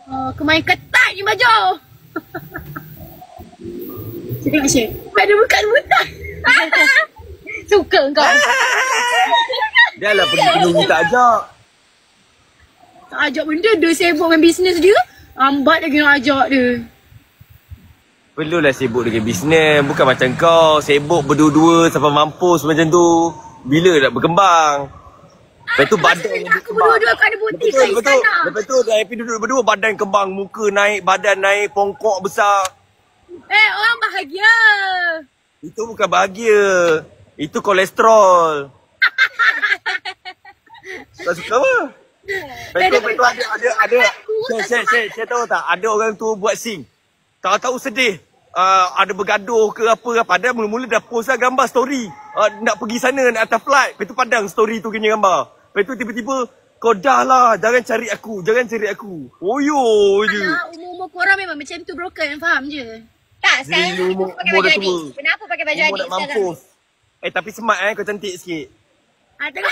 Kau main ketat je baju. Cakap nak share. Ada bukan butak. Suka kau. Dia lah pergi tunggu tak ajak. Tak ajak benda, dia sibuk main bisnes dia. Lambat lagi nak ajak dia. Perlulah sibuk dengan bisnes. Bukan macam kau sibuk berdua-dua sampai mampus macam tu. Bila nak berkembang? Lepas tu badan yang aku berdua-dua aku ada butik kat istana. Lepas tu dah happy duduk berdua, badan kembang, muka naik, badan naik, pongkok besar. Orang bahagia. Itu bukan bahagia. Itu kolesterol. Tak suka apa? Lepas tu ada. Saya tahu tak? Ada orang tu buat sing. Tahu-tahu sedih. Ada bergaduh ke apa. Padahal mula-mula dah post lah gambar story. Nak pergi sana, nak atas flight. Lepas tu padang story tu kena gambar. Lepas tu tiba-tiba, kau dah lah. Jangan cari aku. Oyo je. Umur-umur korang memang macam tu broken. Faham je? Tak, sekarang umur pakai baju dah adik. tua. Kenapa pakai baju Umur adik nak sekarang? mampus. Tapi smart kau cantik sikit. Tengok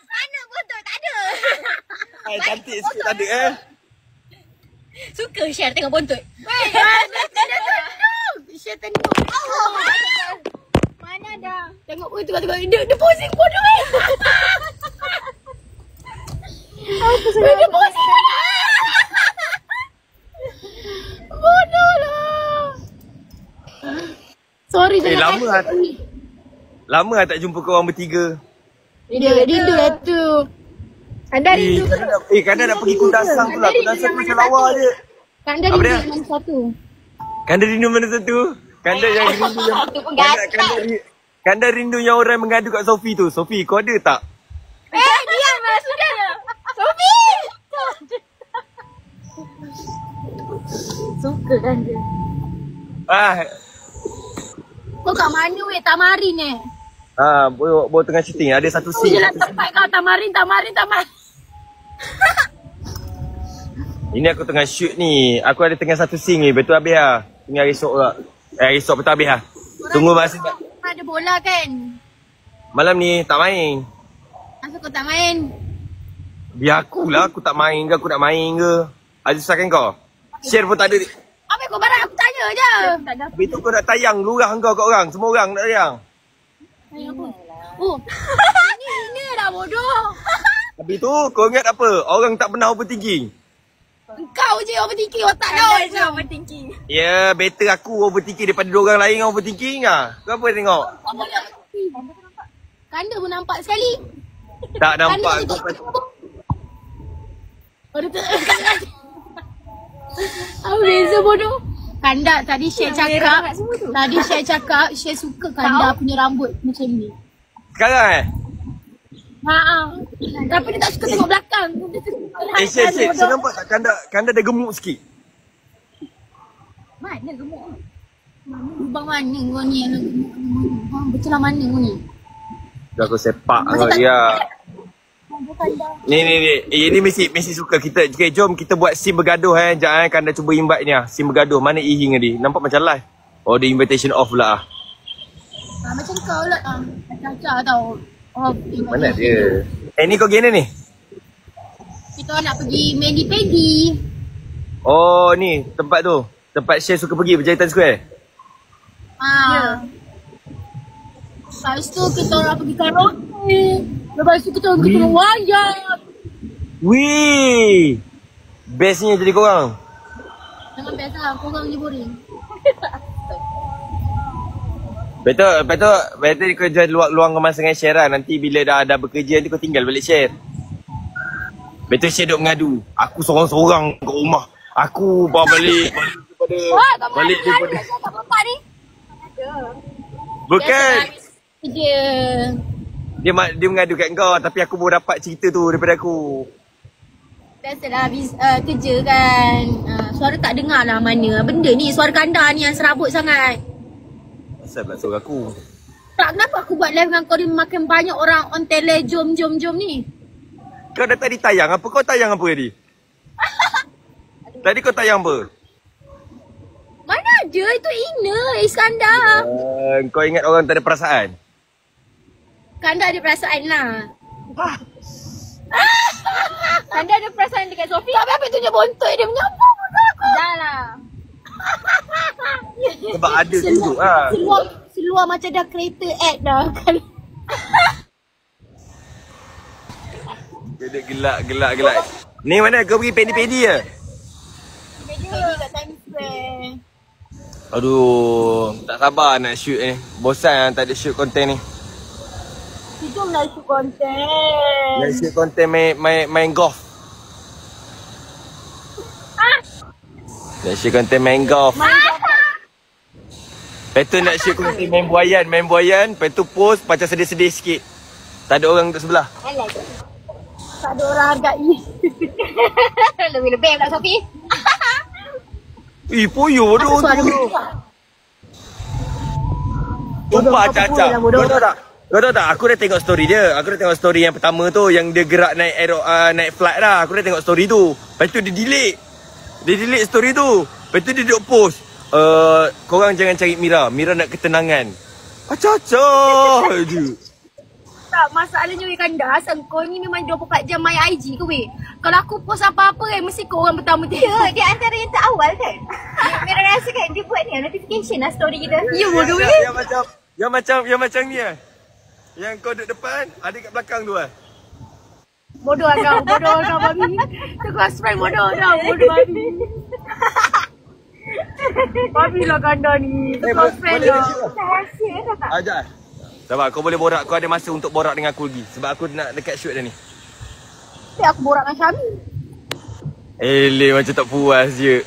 Mana bontot? Tak ada. Cantik sikit tak ada Suka share tengok bontot. Share tengok. Mana dah? Tengok tengok. Dia posing bodoh Dia posing bodoh lah. Sorry jangan. Lama tak jumpa korang bertiga. Rindu lah tu. Anda rindu. Kanda nak pergi kudasang tu lah. Kudasang tu macam lawa je. Kanda rindu mana satu? Kanda rindu mana satu? Kanda yang rindu yang Kanda rindu yang orang mengadu kat Sophie tu. Sophie, kau ada tak? Diam lah sudah. Sophie. Suka kan dia. Kau kat mana weh? Tamarin Bawa tengah syuting. Ada satu scene. Jelah tempat kau Tamarin. Ini aku tengah shoot ni. Aku ada tengah satu scene ni. Betul habis lah. Tinggal esok lah. Esok betul habis lah. Tunggu masa. Ada bola kan? Malam ni tak main. Masa kau tak main? Biar akulah. Aku tak main ke. Aku nak main ke. Ada susahkan kau? Share pun tak ada. Apa kau barang aku tanya je. Habis tu kau nak tayang lurah kau kat orang. Semua orang nak tayang. Ini dah bodoh. Habis tu kau ingat apa? Orang tak pernah overthinking. Kau je overthinking otak kau je. Overthinking. Ya, better aku overthinking daripada orang lain yang overthinking lah. Kau apa tengok? Kau boleh overthinking. Kanda pun nampak sekali. Tak nampak. Apa beza bodoh? Kanda tadi Syed cakap. Syed suka Kanda punya rambut macam ni. Sekarang Tapi dia tak suka tengok belakang. Syed, saya nampak tak Kanda dah gemuk sikit. Mana gemuk? Lubang mana kau ni yang gemuk? Betul lah mana kau ni? Dah aku sepak kau dia. Ni. Ini mesti suka kita. Okay, jom kita buat scene bergaduh Sekejap Kanda cuba invite ni scene bergaduh. Mana Ihing tadi? Nampak macam live. Oh, the invitation off lah. Macam kau lah. Macam tau. Mana dia? Ni kau gini ni? Kita nak pergi Mandy Peggy. Oh, ni tempat tu. Tempat Syed suka pergi, Berjaya Square. Lepas tu kita orang pergi karaoke. Lepas tu kita orang pergi wayang. Wih, bestnya jadi korang. Jangan best lah, korang je boring. Betul kau jangan luangkan masa dengan share lah. Nanti bila dah bekerja nanti kau tinggal balik share. Betul share duk mengadu. Aku seorang-seorang kat rumah. Aku bawa balik daripada Tak apa ni. Bukan. Kerja. Dia mengadu kat kau tapi aku baru dapat cerita tu daripada aku. Biasalah habis kerja kan. Suara tak dengar lah mana. Benda ni suara Kanda ni yang serabut sangat. Asal pula suara aku. Tak, kenapa aku buat live dengan kau ni makin banyak orang on tele jom ni. Kau dah tadi tayang apa? Kau tayang apa tadi? Tadi kau tayang apa? Mana ada? Itu Iskandar. Kau ingat orang tak ada perasaan? Kanda ada perasaan lah. Kanda ada perasaan dekat Sofi? Tak apa tunjuk bontot dia menyampuk muka aku. Dah lah. Sebab ada tunjuk lah. Seluar macam dah kereta ad dah kan. Dia gelak. Ni mana kau pergi pedi-pedi je? Pedi kat Times Square. Aduh, tak sabar nak shoot ni. Bosan tak ada shoot konten ni. Jom lah shoot konten. Nak shoot konten main golf. Nak shoot konten main golf. Lepas tu nak shoot konten main buayan. Lepas tu post macam sedih-sedih sikit. Tak ada orang duduk sebelah. Tak ada orang hargai. Lebih-lebih pula Sofi. Poyo tu. Suara muka. Tumpah caca. Kau tahu tak? Aku dah tengok story dia. Aku dah tengok story yang pertama tu. Yang dia gerak naik flight dah. Aku dah tengok story tu. Lepas tu dia delete. Dia delete story tu. Lepas tu dia duduk post. Korang jangan cari Mira. Mira nak ketenangan. Caca je. Tak, masalahnya weh Kanda, asal kau ni memang 24 jam main IG ke weh? Kalau aku post apa-apa mesti kau orang pertama tengok. Dia antara yang terawal kan? Mira rasa kan dia buat ni notification lah story kita. Ya bodoh weh. Yang macam ni lah. Yang kau duduk depan, ada kat belakang tu lah. Bodoh kau babi. Tu kau friend bodoh babi. Babi lah Kanda ni. Tu kau friend lah. Rahsia dah tak? Ajar. Sabar, kau boleh borak. Kau ada masa untuk borak dengan aku lagi. Sebab aku nak dekat shoot dah ni. Tapi aku borak dengan Syami. Macam tak puas je.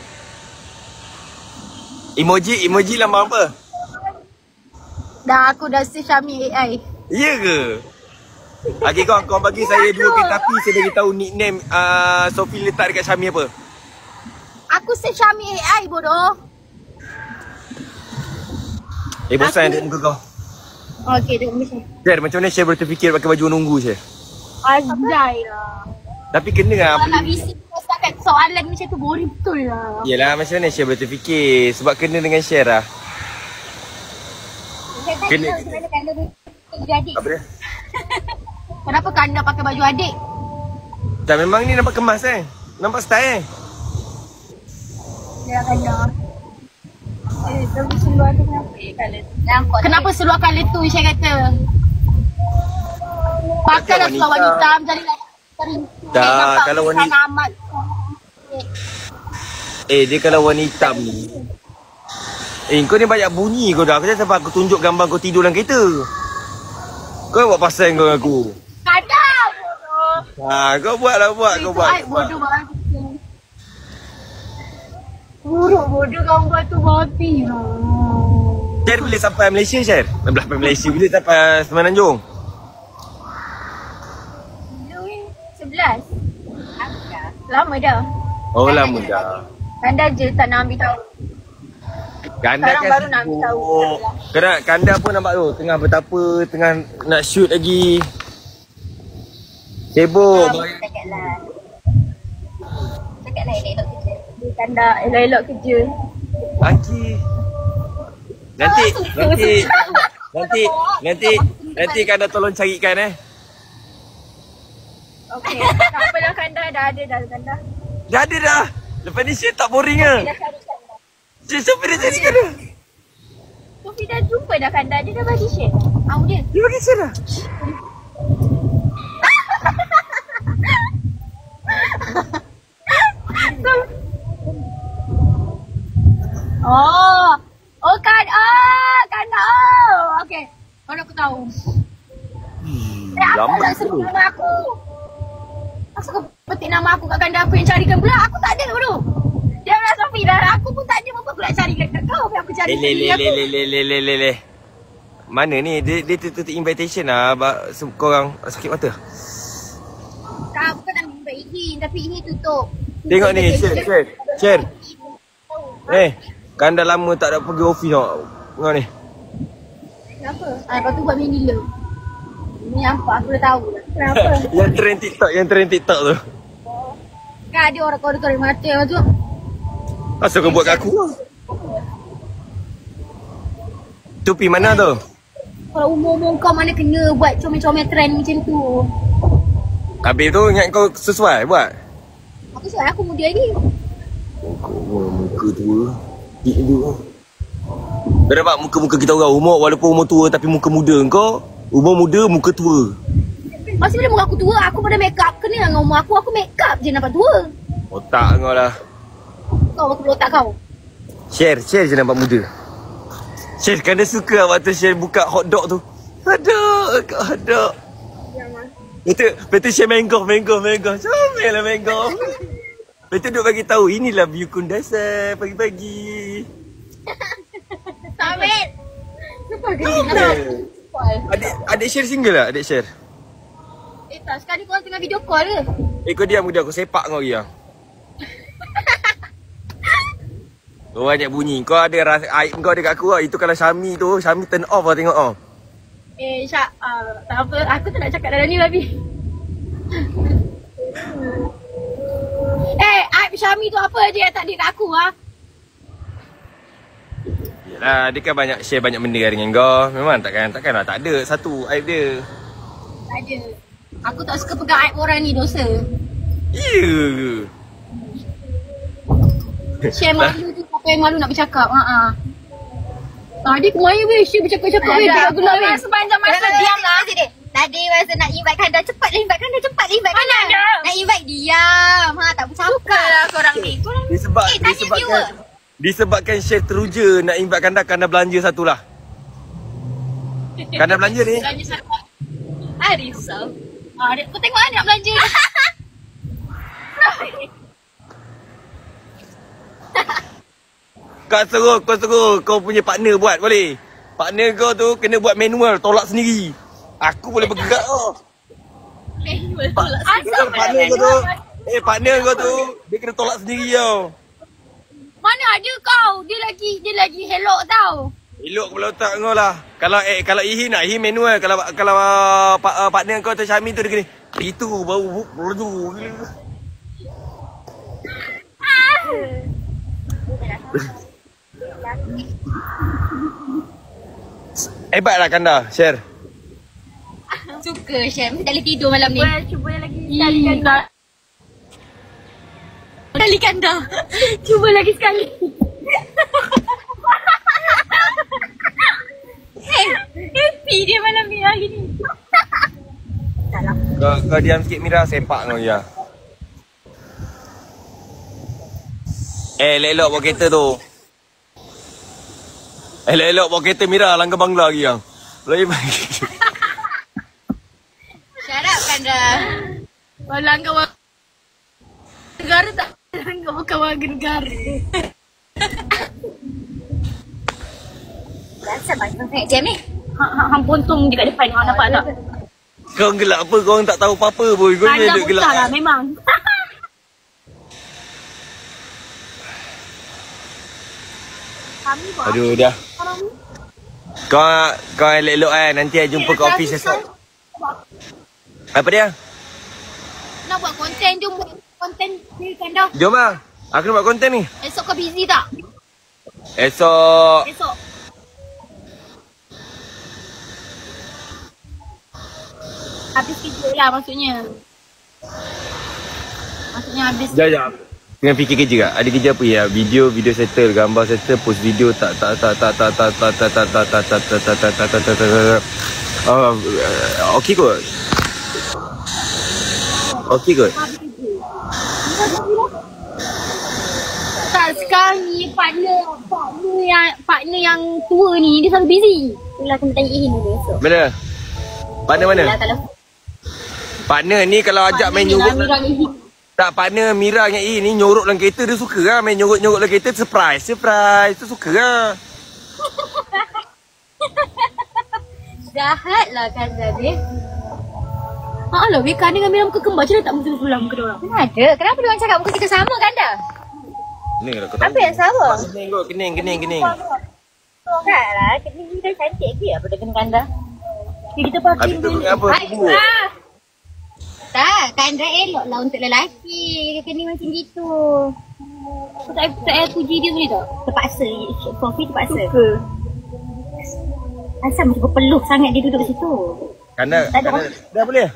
Emoji lama apa? Aku dah save Syami AI. Ya ke? Okay, kau bagi saya dua kereta api. Saya bagi tahu nickname Sofi letak dekat Syami apa? Aku save Syami AI bodoh. Bosan tengok muka kau. Okay, tengok macam ni. Syar, macam mana Syar boleh terfikir pakai baju nunggu Syar? Azai lah. Tapi kena lah. Kalau nak bisik pasal soalan macam tu boring betul lah. Yelah, macam mana Syar boleh terfikir? Sebab kena dengan Syar lah. Kena. Macam mana Kanda jadi adik? Apa dia? Kenapa Kanda pakai baju adik? Tak, memang ni nampak kemas nampak style Ya Kanda. Tapi seluar tu kenapa colour tu? Kenapa seluar colour tu saya kata? Pakailah seluar warna hitam jadi Tak, kalau warna dia kalau warna hitam ni. Kau ni banyak bunyi kau dah. Aku sampai aku tunjuk gambar kau tidur dalam kereta. Kau buat pasal kau dengan aku. Kanda bodoh. Kau buat. Bodoh banget. Buruk bodoh kau buat tu babi lah. Syar boleh sampai Malaysia Syar? Belah Malaysia boleh sampai Semenanjung? 11. Lama dah. Oh lama dah. Kanda je tak nak ambil tahu. Kanda Sekarang kan baru nak ambil tahu. Kanda pun nampak tu. Tengah betapa, tengah nak shoot lagi. Sibuk. Cakap lah elok kerja. Kanda elok kerja. Okey. Nanti Kanda tolong carikan Okey. Tak apalah Kanda dah ada Kanda. Dah ada dah. Lepas ni Syed tak boring ke? Dah cari Kanda. Sofi dah cari Kanda. Sofi dah jumpa dah Kanda. Dia dah bagi share. Tahu dia. Dia bagi Syed dah. Kanda. Okey. Mana aku tahu. Aku nak sebut nama aku. Asal kau petik nama aku kat Kanda, aku yang carikan pula. Aku tak ada bodoh. Dia nak Sofi dah. Aku pun tak ada apa aku nak carikan kat kau. Aku cari Le. Mana ni? Dia tutup invitation lah. Korang sakit mata. Tak, bukan nak invite izin. Tapi ini tutup. Tengok ni, share. Kanda lama tak ada pergi office tau. Tengok ni. Kenapa? Lepas tu buat mini love. Ni nampak, aku dah tahu lah. Kenapa? yang trend TikTok tu. Kan ada orang korek-korek mata lepas tu. Asal kau buat kat aku? Tu pi mana tu? Kalau umur-umur kau mana kena buat comel-comel trend macam tu. Habis tu ingat kau sesuai buat? Aku suka aku muda lagi. Kau muka tua. Dik tu. Kau dapat muka-muka kita orang umur walaupun umur tua tapi muka muda kau. Umur muda, muka tua. Masih bila muka aku tua, aku pada make up. Kena dengan umur aku make up je nampak tua. Otak kau lah. Kau aku otak kau. Share je nampak muda. Share kan dia suka waktu share buka hotdog tu. Hotdog. Betul share mango. Comel lah mango. Betul duk bagi tahu inilah view Kundasang pagi-pagi. Samit. Kenapa gini? Adik share single lah, adik share. Tak, sekali korang tengah video call ke? Kau diam aku sepak kau Ria. Kau banyak bunyi. Kau ada rasa aib kau dekat aku lah. Itu kalau Syami tu, Syami turn off lah tengok oh. Syak, tak apa. Aku tak nak cakap dalam ni Babi. Aib Syami tu apa je yang tak ada kat aku Yelah, dia kan banyak share banyak benda dengan kau. Memang takkanlah tak ada satu aib dia. Tak ada. Aku tak suka pegang aib orang ni, dosa. Ya. Share malu tu, apa yang malu nak bercakap. Tadi kemarin weh, share bercakap-cakap weh. Tak gelap weh. Sepanjang masa diam lah. Tadi masa nak invite Kanda, cepatlah invite Kanda. Mana ada? Nak invite diam. Tak bercakap lah korang ni. Disebabkan share teruja nak invite Kanda belanja satu lah. Kanda belanja ni. Belanja satu. Risau. Kau tengok lah nak belanja. Kau suruh kau punya partner buat boleh. Partner kau tu kena buat manual tolak sendiri. Aku boleh bergerak oh. Manual tolak. Partner kau tu. Partner kau tu dia kena tolak sendiri tau. Mana ada kau? Dia lagi hello tau. Elok kepala otak kau lah. Kalau Ihi nak Ihi manual. Kalau partner kau tu Syami tu dia kena itu bau berdu. Hebatlah Kanda share. Suka share. Mesti tak boleh tidur malam ni. Cuba lagi sekali Kanda. Kali Kanda. Cuba lagi sekali. Happy dia malam ni hari ni. Kau diam sikit Mira, sepak kau ya. Elok bawa kereta tu. Elok bawa kereta Mira langgar Bangla lagi yang. Lagi bagi. Shut up Kanda. Kalau langgar negara tak langgar bukan warga negara. Rasa macam nak jam ni. Hang pontong dekat depan hang nampak tak? Kau gelak apa? Kau orang tak tahu apa-apa pun. Kau ni duk gelak. Lah, memang. Aduh dah. Kau elok-elok kan. Nanti I jumpa kat office esok. Apa dia? Nak buat konten, jom buat konten ni Kanda. Jom lah. Aku nak buat konten ni. Esok kau busy tak? Esok. Habis kerja lah maksudnya. Maksudnya habis. Sekejap. Dengan fikir kerja tak? Ada kerja apa ya? Video settle, gambar settle, post video tak. Okey kot. Okey kot. Tak, sekarang ni partner yang tua ni dia selalu busy. Itulah kena tanya Ihin dulu esok. Mana? Partner mana? Kalau Partner ni kalau ajak main nyorok. Tak, partner Mira dengan E ni nyorok dalam kereta dia suka lah. Main nyorok dalam kereta surprise. Tu suka lah. Jahat lah Kanda ni. Lah, Wika dengan Mira muka kembar. Macam mana tak muka sulam ke diorang? Mana ada? Kenapa diorang cakap muka kita sama Kanda? Kening lah kau tahu. Apa yang sama? Kening. Tak lah. Kening ni dah cantik ke apa dengan Kanda? Kita pakai Habis tu apa? Tak, Kanda elok lah untuk lelaki. Kening macam gitu. Tak payah puji dia boleh tak? Terpaksa. Coffee terpaksa. Suka. Asal macam berpeluh sangat dia duduk situ. Kanda dah boleh?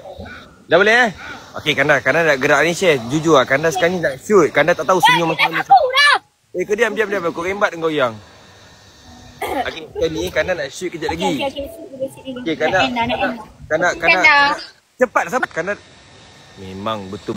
Dah boleh Okey, Kanda nak gerak ni share. Jujur lah, Kanda sekarang ni nak shoot. Kanda tak tahu senyum macam mana. Aku dah. Diam. Kau rembat dengan kau yang. Okey, sekarang ni Kanda nak shoot kejap lagi. Okey, Kanda. Cepat. Kanda. Memang betul.